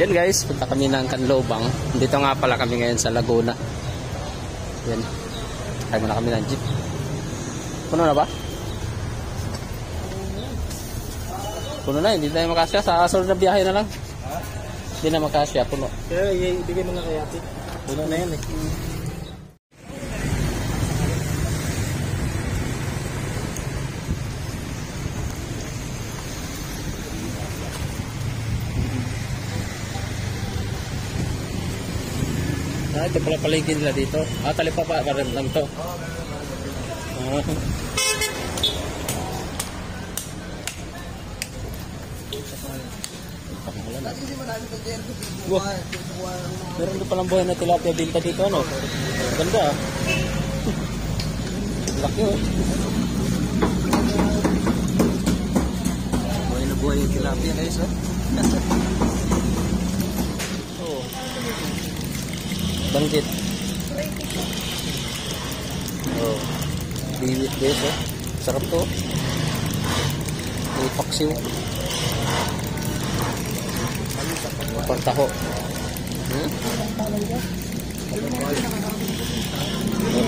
Yan guys, punta kami ng Canlobang. Dito nga pala kami ngayon sa Laguna. Yan. Kaya muna kami ng jeep. Puno na ba? Puno na, hindi tayo makasya. Sa asul na biyahe na lang. Hindi na makasya, puno. Kaya ibigay mo na kay ate. Puno na yan eh. Ah, ito pala paligid nila dito. Ah, talipa pa rin lang to. Ah. Wow. Meron doon palang buhay na tilapia binta dito, ano? Ganda ah. Laki oh. Buhay na buhay yung tilapia guys oh. Oh. Banggit. Oh. Biwit guys oh. Sarap to. May paksiw. Pantaho.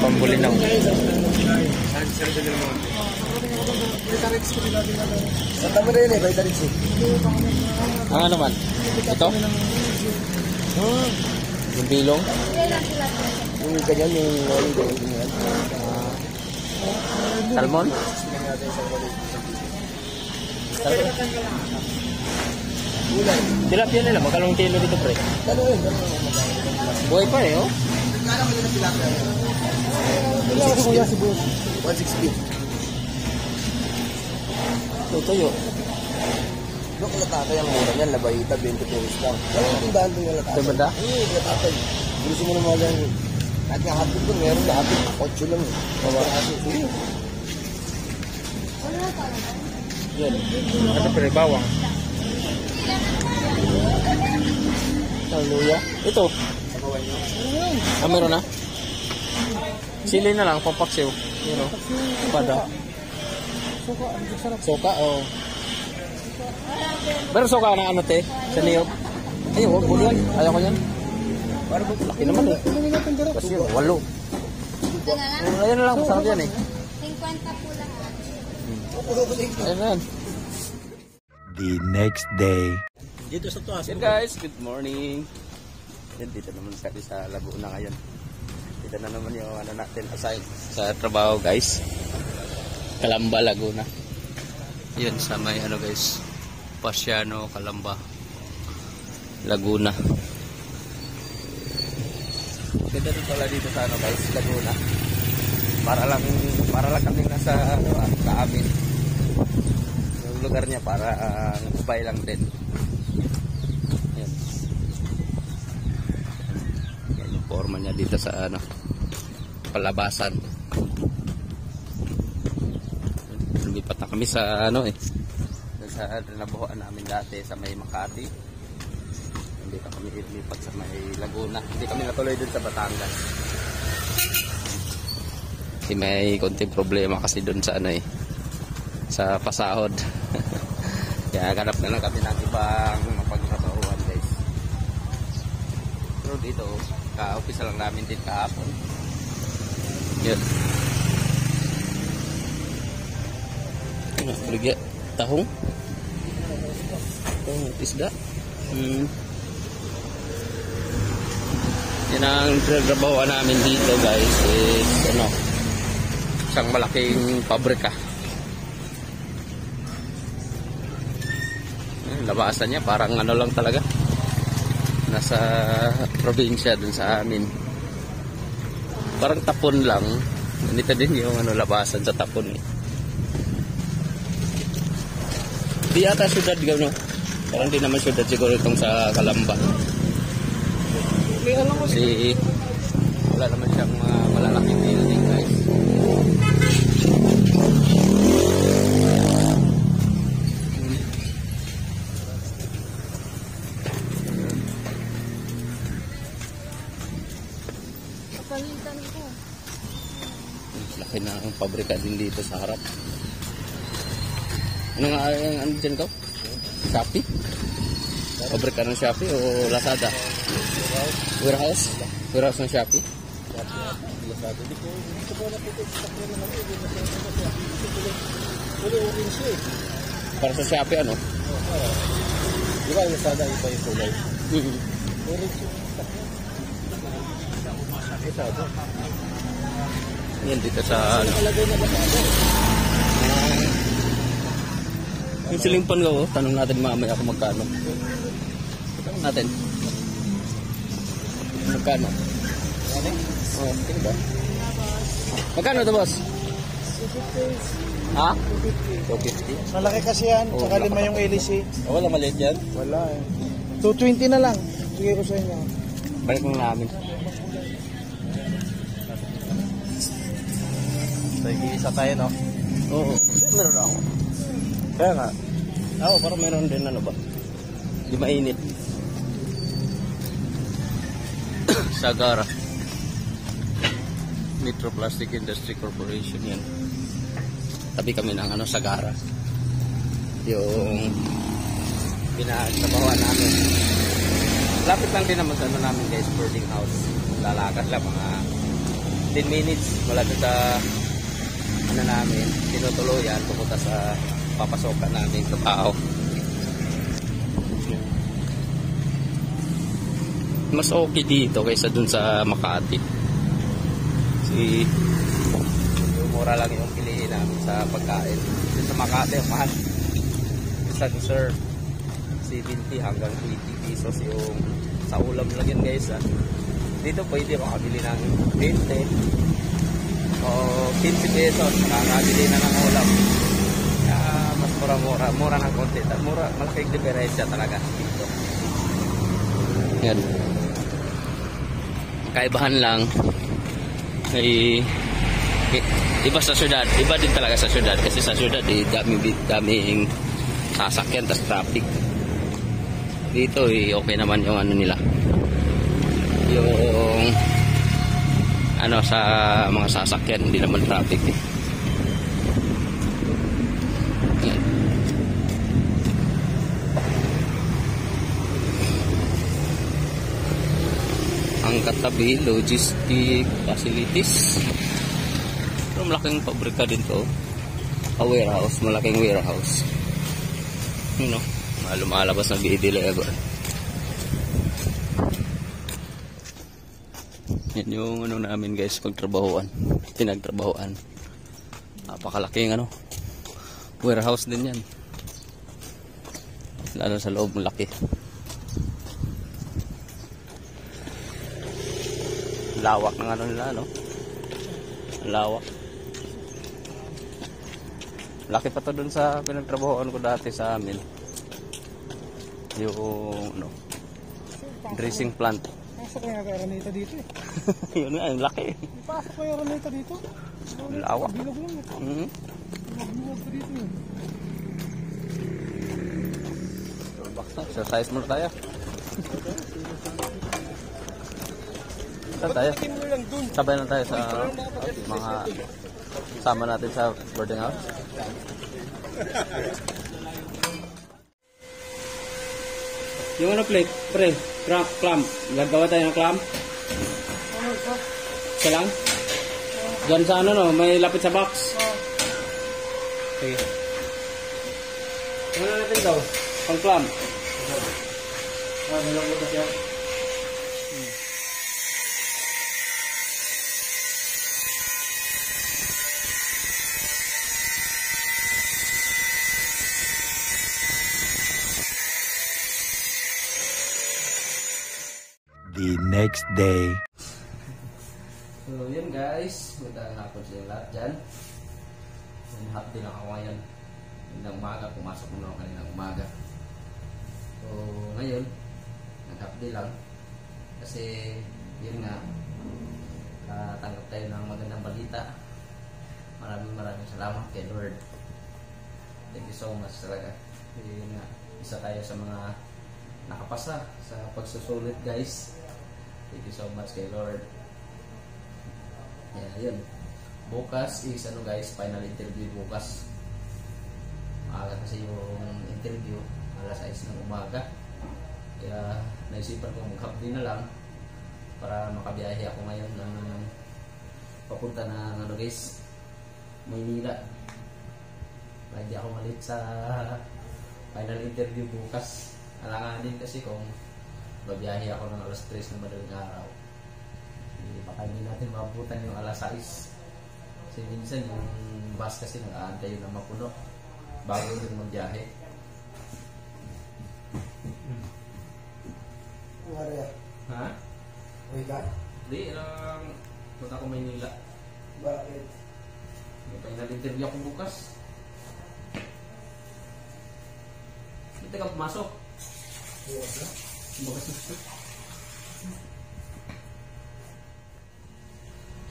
Pambulinaw. Santa mo rin eh, Vitalix eh. Ah, ano man? Ito? Yung bilong? Yung ganyan, yung ganyan. Salmon? Tilapia nila, magkalong kilo dito pre. Buhay pa eh oh. Wala ko kuya si Buyo. 160. Tuyo. Look, latata yung mura niyan, labayita, 20 pesos lang. Ano yung tindahan doon yung latata? Ito ba da? Latata. Gusto mo naman yan. At yung hapit doon, meron na hapit. 8 lang eh. Yan. Ano pre, bawang? Luya. Ito. Ah, meron na? Sili na lang, pampaksiw. Yun o. Pada. Soka, o. Pero soka na ano te? Sa niyog. Ay, huwag mo yan. Ayaw ko yan. Laki naman eh. Kasi 8. Ayan na lang, masarap yan eh. 50 po lang. Ayan na yan. The next day. Dito sa tuwas. Hey guys, good morning. Yan, dito naman sa Laguna ngayon. Dito na naman yung ano natin aside sa trabaho guys. Calamba, Laguna. Yan sa may ano guys, Pasiano, Calamba, Laguna. Ganda din pala dito sa ano guys, Laguna. Para lang kami nasa ano, sa amin. Yung lugar niya para sabay lang din. Forma niya dito sa ano, palabasan. Lumipat na kami sa ano eh, sa nabuhaan namin dati sa may Makati. Dito kami lumipat sa may Laguna. Hindi kami natuloy dun sa Batangas kasi may konting problema kasi dun sa ano eh, sa pasahod. Kaya ganap na lang kami ng ibang mapagtrabahuan guys. Pero dito ka-office lang namin din kahapon. Yun. Kuligya. Tahong. Tahong isda. Yan ang trabaho namin dito guys. Is ano, isang malaking pabrika. Labasan niya parang ano lang talaga. Nasa probinsya dun sa amin. Parang tapon lang. Ganito din yung ano, labasan sa tapon eh. Di ata syudad gano. Parang di naman syudad siguro itong sa Calamba. Kasi wala naman siyang malalaking building guys. Palitan ko. Laki na ang pabrika din dito sa harap. Ano nga ano dyan ko? Shopee? Pabrika ng Shopee o Lazada? Warehouse? Warehouse ng Shopee? Lazada. Dito po natin sa sakyan na uli orange eh. Para sa Shopee ano? Di ba Lazada iba yung kulay? Orange yung sakyan. Lazada. Yan dito sa ano. Nakalagay na Lazada. Yung siling pan ko, tanong natin mamaya kung magkano. Tanong natin. Magkano? Oh, okay ba? Magkano ito, boss? 250. Ha? 250? Malaki kasi yan. Oh, Tsaka lima yung LC. Oh, wala maliit yan? Wala eh. 220 na lang. Sige ko sa inyo. Balik mo namin. So, isa tayo, no? Oo. Meron ako. Kaya nga. Oo, parang meron din ano ba? Di mainit. Sagara. Metro Plastic Industry Corporation yan. Tabi kami ng ano, Sagara. Yung pinagtrabahuan namin. Lapit lang din naman sa ano namin guys, boarding house. Lalakas lang mga 10 minutes mula sa ano namin, tinutuluyan pupunta sa papasokan namin sa tao. Mas okay dito kaysa dun sa Makati. Kasi mura lang yung piliin namin sa pagkain. Dun sa Makati, mahal. Sa dessert, 70 hanggang 80 pesos yung sa ulam lang yan guys. Dito pwede makabili ng 20 o 15 pesos makakabili na ng ulam. Kaya mas mura ng konti. Malaking diferensya talaga dito. Yan. Kaibahan lang ay iba sa syudad, iba din talaga sa syudad kasi sa syudad daming sasakyan tas traffic. Dito okay naman yung ano nila, yung ano sa mga sasakyan, hindi naman traffic eh. Yan. Ang katabi, logistic facilities. Pero malaking pabrika din to. A warehouse, malaking warehouse. You know, lumalabas na B11. Yan yung ano namin guys, pinagtrabahoan. Napakalaking ano, warehouse din yan. Lalo sa loob, malaki. Lawak ng ano nila, no? Lawak. Laki pa to dun sa pinagtrabahoan ko dati sa amin. Yung ano, dressing plant. Pasok ko yung Araneta dito eh. Yun nga, yung laki. Pasok ko yung Araneta dito. Lawak. Bilog lang ito. Bilog ko dito yun. Exercise muna tayo. Saan tayo? Sabay lang tayo sa mga sama natin sa boarding house. Yung ano pre, clam. Gagawa tayo ng clam. Isa lang? Diyan sa ano no, may lapit sa box. Sige. Ano natin daw? Pang clam. Nilagay ko siya. The next day. So yun guys, magandang hapon sa inyo lahat dyan. Hap din ako ngayon. Kaninang umaga, pumasok muna ako kaninang umaga. So ngayon, nag-hap din lang. Kasi yun nga, tanggap tayo ng magandang balita. Maraming salamat kay Lord. Thank you so much talaga. Yun nga, isa tayo sa mga nakapasa sa pagsusulit guys. Thank you so much kay Lord. Yeah, yun. Bukas is ano guys, final interview bukas. Maaga kasi yung interview, alas 6 ng umaga. Kaya naisipan ko mag-hapdi na lang para makabiyahe ako ngayon ng papunta na ano guys, Maynila. Para hindi ako malit sa final interview bukas. Alanganin kasi kung babiyahe ako ng alas 3 na madaling araw. Baka hindi natin mabutan yung alas 6. Kasi minsan yung bus kasi nag-aantay na mapuno bago din magbiyahe. Ang area. Ha? Uy ka? Hindi, punta ko Maynila. Bakit? May final interview ako bukas. Hindi ka pumasok. Bukas na? Bukas na.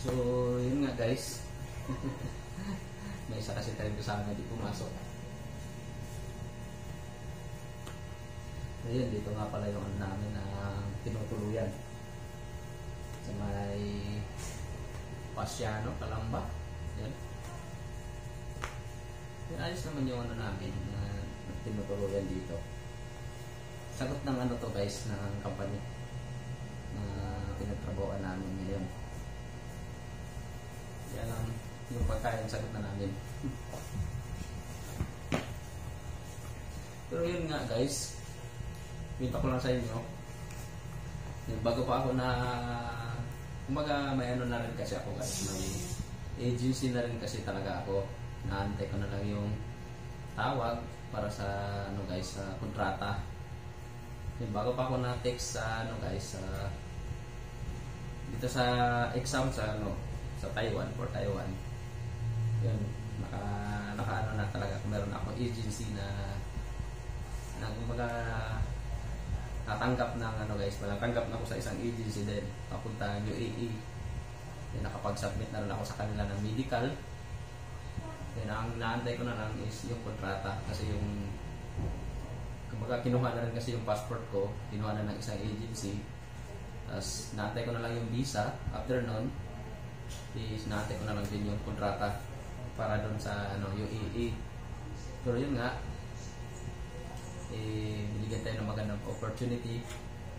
So, yun nga guys. May isa kasi tayo kasama di pumasok. Ayun, dito nga pala yung ano namin ang tinutuluyan. Sa may Pasiano, Calamba. Yan. Ayos naman yung ano namin na tinutuluyan dito. Sagot ng ano to guys, ng company na pinagtrabahoan namin ngayon. Yan ang yung pagkain sagot na namin. Pero yun nga guys, pinta ko lang sa inyo, yung bago pa ako na kumbaga may ano na rin kasi ako guys, may agency na rin kasi talaga ako. Naantay ko na lang yung tawag para sa ano guys, sa kontrata. Yung bago pa ako na text sa ano guys, dito sa exam sa ano, sa Taiwan, for Taiwan. Yun, naka ano na talaga, meron ako agency na kumbaga natanggap ng ano guys, natanggap na ako sa isang agency din papunta UAE. Then nakapag-submit na rin ako sa kanila ng medical. Then ang naantay ko na lang is yung kontrata kasi yung kumbaga kinuha na rin kasi yung passport ko, kinuha na ng isang agency. Tapos naantay ko na lang yung visa. After nun is naantay ko na lang din yung kontrata para doon sa ano UAE. Pero yun nga, binigyan tayo ng magandang opportunity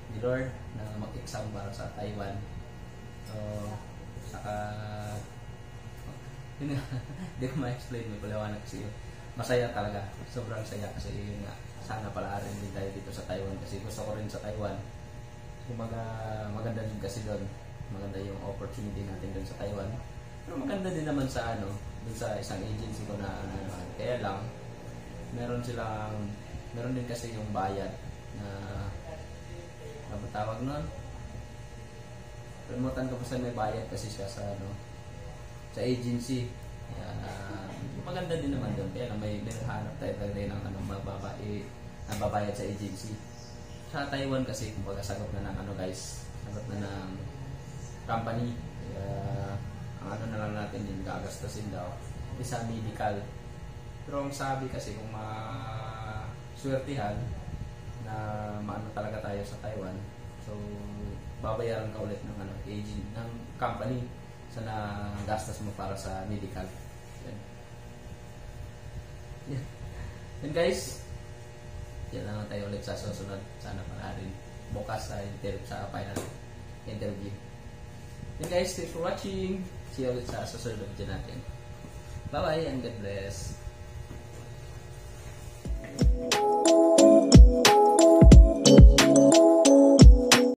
ni Lord na mag-exam para sa Taiwan. So, saka yun nga, hindi ko ma-explain, may paliwanag kasi yun. Masaya talaga, sobrang saya kasi yun nga, sana pala rin din tayo dito sa Taiwan kasi gusto ko rin sa Taiwan. Kumbaga maganda din kasi doon, maganda yung opportunity natin doon sa Taiwan. Pero maganda din naman sa ano, doon sa isang agency ko na ano, kaya lang meron din kasi yung bayad na ano tawag nun? Promotan ko pa sa may bayad kasi siya sa ano, sa agency. Kaya maganda din naman doon. Kaya may hanap tayo talaga ng ano, mababayad sa agency. Sa Taiwan kasi kumbaga sagot na ng ano guys, sagot na ng company. Kaya ang ano na lang natin din gagastasin daw isa medical. Pero ang sabi kasi kung maswertihan na maano talaga tayo sa Taiwan, so babayaran ka ulit ng ano, agent ng company sa nagastos mo para sa medical. Yan. Yan guys, yan naman tayo ulit sa susunod. Sana pala rin bukas sa final interview. Yan guys, thanks for watching. See you ulit sa susunod video natin. Bye bye and God bless.